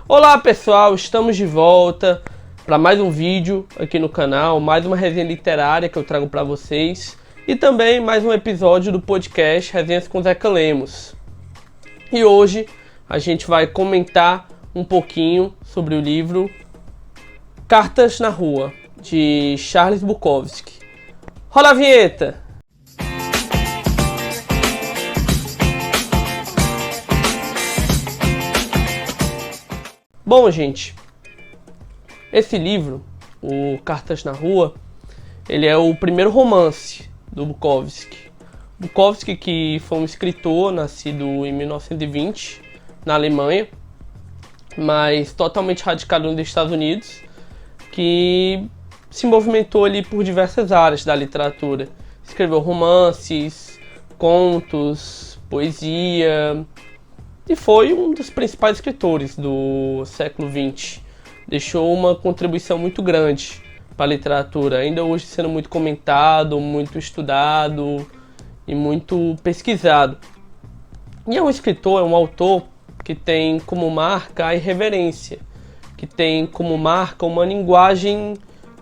Olá pessoal, estamos de volta para mais um vídeo aqui no canal, mais uma resenha literária que eu trago para vocês e também mais um episódio do podcast Resenhas com Zeca Lemos. E hoje a gente vai comentar um pouquinho sobre o livro Cartas na Rua, de Charles Bukowski. Rola a vinheta! Bom, gente, esse livro, o Cartas na Rua, ele é o primeiro romance do Bukowski. Bukowski, que foi um escritor nascido em 1920 na Alemanha, mas totalmente radicado nos Estados Unidos, que se movimentou ali por diversas áreas da literatura. Escreveu romances, contos, poesia, e foi um dos principais escritores do século XX. Deixou uma contribuição muito grande para a literatura, ainda hoje sendo muito comentado, muito estudado e muito pesquisado. E é um escritor, é um autor que tem como marca a irreverência, que tem como marca uma linguagem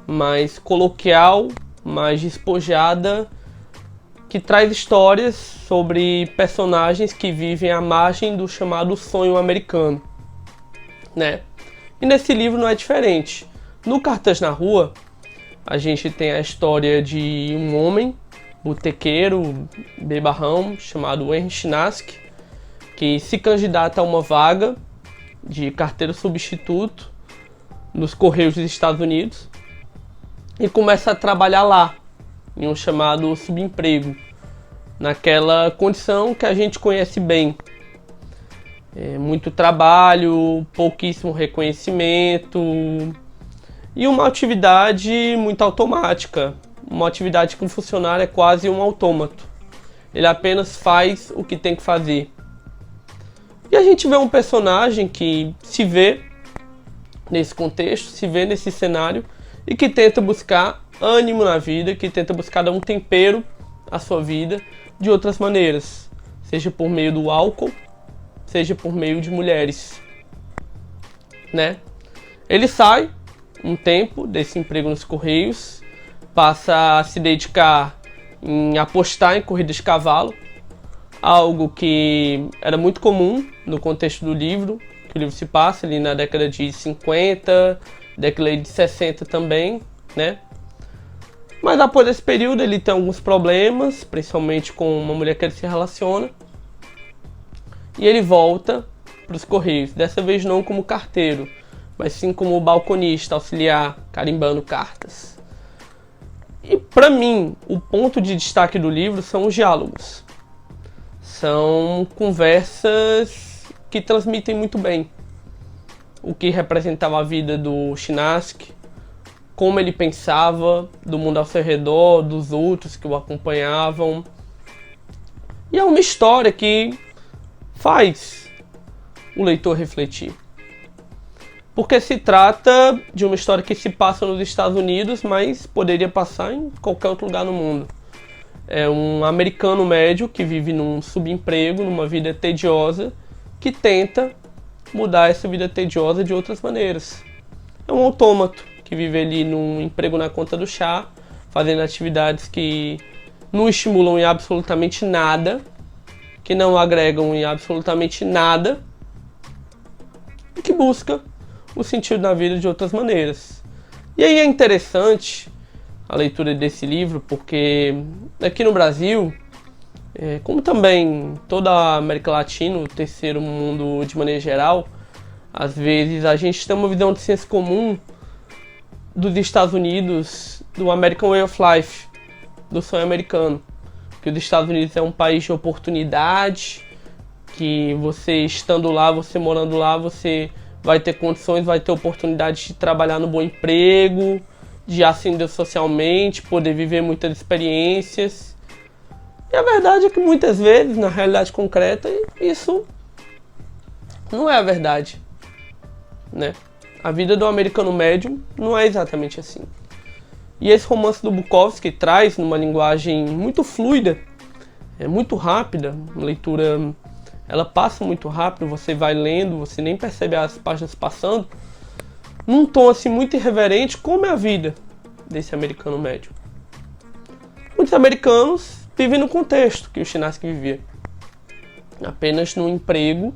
mais coloquial, mais despojada, que traz histórias sobre personagens que vivem à margem do chamado sonho americano, né? E nesse livro não é diferente. No Cartas na Rua, a gente tem a história de um homem, botequeiro, bebarrão, chamado Henry Chinaski, que se candidata a uma vaga de carteiro substituto nos Correios dos Estados Unidos e começa a trabalhar lá, em um chamado subemprego, naquela condição que a gente conhece bem. Muito trabalho, pouquíssimo reconhecimento e uma atividade muito automática, uma atividade que um funcionário é quase um autômato. Ele apenas faz o que tem que fazer. E a gente vê um personagem que se vê nesse contexto, se vê nesse cenário e que tenta buscar ânimo na vida, que tenta buscar dar um tempero à sua vida de outras maneiras, seja por meio do álcool, seja por meio de mulheres, né? Ele sai um tempo desse emprego nos Correios, passa a se dedicar em apostar em corridas de cavalo, algo que era muito comum no contexto do livro, que o livro se passa ali na década de 50, década de 60 também, né? Mas após esse período ele tem alguns problemas, principalmente com uma mulher que ele se relaciona, e ele volta para os Correios, dessa vez não como carteiro, mas sim como balconista, auxiliar, carimbando cartas. E para mim, o ponto de destaque do livro são os diálogos. São conversas que transmitem muito bem o que representava a vida do Chinaski, como ele pensava do mundo ao seu redor, dos outros que o acompanhavam. E é uma história que faz o leitor refletir. Porque se trata de uma história que se passa nos Estados Unidos, mas poderia passar em qualquer outro lugar no mundo. É um americano médio que vive num subemprego, numa vida tediosa, que tenta mudar essa vida tediosa de outras maneiras. É um autômato que vive ali num emprego na conta do chá, fazendo atividades que não estimulam em absolutamente nada, que não agregam em absolutamente nada, e que busca o sentido da vida de outras maneiras. E aí é interessante a leitura desse livro, porque aqui no Brasil, como também toda a América Latina, o terceiro mundo de maneira geral, às vezes a gente tem uma visão de senso comum dos Estados Unidos, do American Way of Life, do sonho americano. Que os Estados Unidos é um país de oportunidade, que você estando lá, você morando lá, você vai ter condições, vai ter oportunidade de trabalhar no bom emprego, de ascender socialmente, poder viver muitas experiências. E a verdade é que muitas vezes, na realidade concreta, isso não é a verdade, né? A vida do americano médio não é exatamente assim. E esse romance do Bukowski traz, numa linguagem muito fluida, muito rápida, uma leitura ela passa muito rápido, você vai lendo, você nem percebe as páginas passando, num tom assim muito irreverente, como é a vida desse americano médio. Muitos americanos vivem no contexto que o Chinaski vivia, apenas num emprego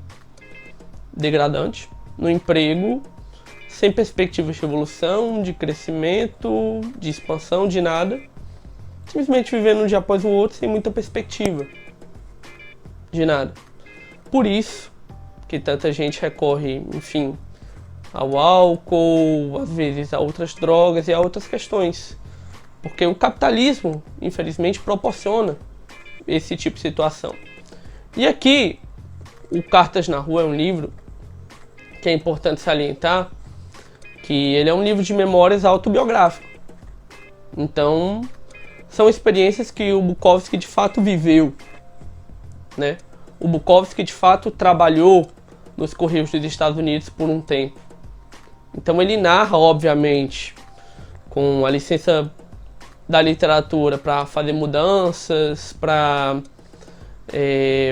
degradante, num emprego sem perspectivas de evolução, de crescimento, de expansão, de nada, simplesmente vivendo um dia após o outro sem muita perspectiva de nada. Por isso que tanta gente recorre, enfim, ao álcool, às vezes a outras drogas e a outras questões. Porque o capitalismo, infelizmente, proporciona esse tipo de situação. E aqui, o Cartas na Rua é um livro que é importante salientar que ele é um livro de memórias autobiográfico. Então, são experiências que o Bukowski de fato viveu, né? O Bukowski de fato trabalhou nos Correios dos Estados Unidos por um tempo. Então ele narra, obviamente, com a licença da literatura para fazer mudanças, para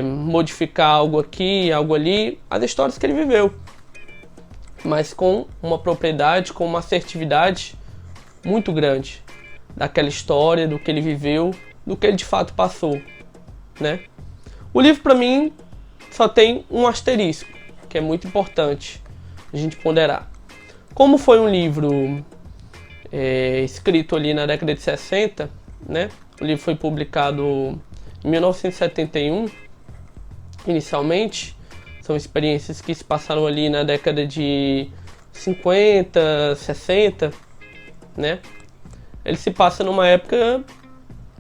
modificar algo aqui, algo ali, as histórias que ele viveu, mas com uma propriedade, com uma assertividade muito grande daquela história, do que ele viveu, do que ele de fato passou, né? O livro, para mim, só tem um asterisco, que é muito importante a gente ponderar. Como foi um livro escrito ali na década de 60, né? O livro foi publicado em 1971, inicialmente. São experiências que se passaram ali na década de 50, 60, né? Ele se passa numa época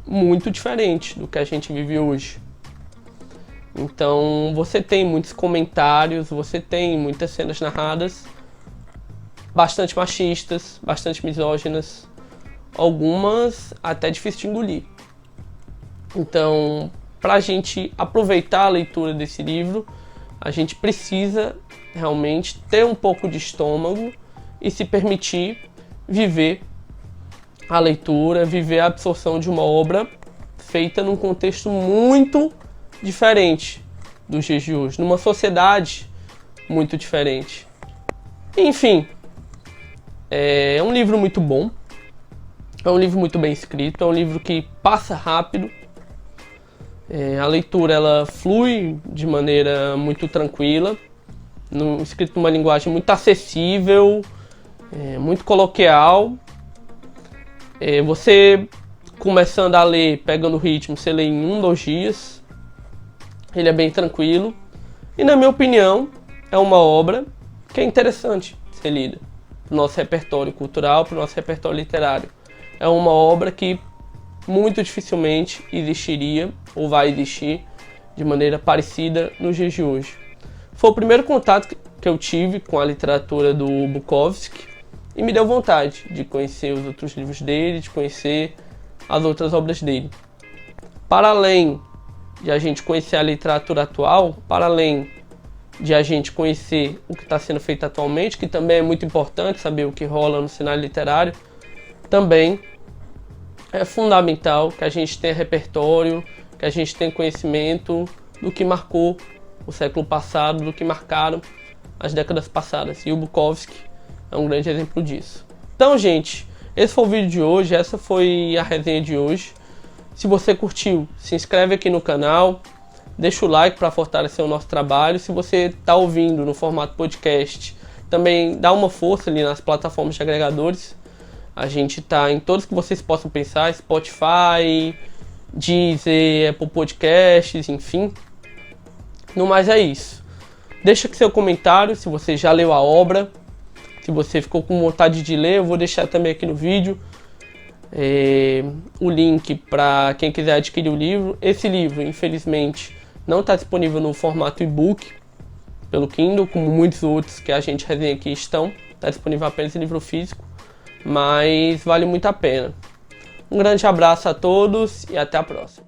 muito diferente do que a gente vive hoje. Então você tem muitos comentários, você tem muitas cenas narradas bastante machistas, bastante misóginas, algumas até difíceis de engolir. Então, para a gente aproveitar a leitura desse livro, a gente precisa realmente ter um pouco de estômago e se permitir viver a leitura, viver a absorção de uma obra feita num contexto muito diferente dos dias de hoje, numa sociedade muito diferente. Enfim, é um livro muito bom, é um livro muito bem escrito, é um livro que passa rápido, a leitura ela flui de maneira muito tranquila, escrito numa linguagem muito acessível, muito coloquial. Você começando a ler, pegando o ritmo, você lê em 1-2 dias. Ele é bem tranquilo e, na minha opinião, é uma obra que é interessante de ser lida para o nosso repertório cultural, para o nosso repertório literário. É uma obra que muito dificilmente existiria ou vai existir de maneira parecida nos dias de hoje. Foi o primeiro contato que eu tive com a literatura do Bukowski e me deu vontade de conhecer os outros livros dele, de conhecer as outras obras dele. Para além de a gente conhecer a literatura atual, para além de a gente conhecer o que está sendo feito atualmente, que também é muito importante saber o que rola no cenário literário, também é fundamental que a gente tenha repertório, que a gente tenha conhecimento do que marcou o século passado, do que marcaram as décadas passadas. E o Bukowski é um grande exemplo disso. Então, gente, esse foi o vídeo de hoje, essa foi a resenha de hoje. Se você curtiu, se inscreve aqui no canal, deixa o like para fortalecer o nosso trabalho. Se você está ouvindo no formato podcast, também dá uma força ali nas plataformas de agregadores. A gente está em todos que vocês possam pensar, Spotify, Deezer, Apple Podcasts, enfim. No mais é isso. Deixa aqui seu comentário se você já leu a obra. Se você ficou com vontade de ler, eu vou deixar também aqui no vídeo o link para quem quiser adquirir o livro. Esse livro, infelizmente, não está disponível no formato e-book pelo Kindle, como muitos outros que a gente resenha aqui estão. Está disponível apenas em livro físico, mas vale muito a pena. Um grande abraço a todos e até a próxima.